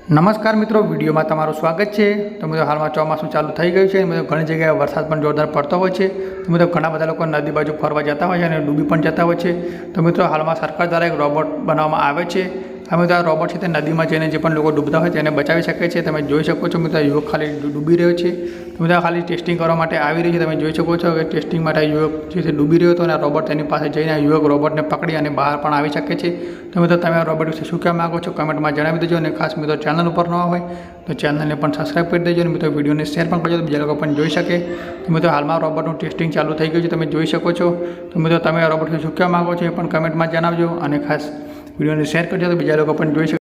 નમસ્કાર મિત્રો, વિડીયોમાં તમારું સ્વાગત છે। તો મિત્રો હાલમાં ચોમાસું ચાલુ થઈ ગયું છે। મિત્રો ઘણી જગ્યાએ વરસાદ પણ જોરદાર પડતો હોય છે। તો મિત્રો ઘણા બધા લોકો નદી બાજુ ફરવા જતા હોય છે અને ડૂબી પણ જતા હોય છે। તો મિત્રો હાલમાં સરકાર દ્વારા એક રોબોટ બનાવવામાં આવે છે। આ મિત્રો આ રોબોટ છે તે નદીમાં જઈને જે પણ લોકો ડૂબતા હોય તેને બચાવી શકે છે। તમે જોઈ શકો છો મિત્રો યુવક ખાલી ડૂબી રહ્યો છે। તો મિત્રો ખાલી ટેસ્ટિંગ કરવા માટે આવી રહી છે। તમે જોઈ શકો છો કે ટેસ્ટિંગ માટે યુવક જે છે ડૂબી રહ્યો હતો અને આ રોબોટ તેની પાસે જઈને આ યુવક રોબોટને પકડી અને બહાર પણ આવી શકે છે। તો મિત્રો તમે આ રોબોટ વિશે શું કહેવા માગો છો કમેન્ટમાં જણાવી દેજો। અને ખાસ મિત્રો ચેનલ ઉપર ન હોય તો ચેનલને પણ સબસ્ક્રાઈબ કરી દેજો અને મિત્રો વિડીયોને શેર પણ કરજો તો બીજા લોકો પણ જોઈ શકે। તો મિત્રો હાલમાં રોબોટનું ટેસ્ટિંગ ચાલુ થઈ ગયું છે, તમે જોઈ શકો છો। તો મિત્રો તમે આ રોબોટ વિશે શું કહેવા માગો છો એ પણ કમેન્ટમાં જણાવજો અને ખાસ વિડીયોને શેર કરજો તો બીજા લોકો પણ જોઈ શકે।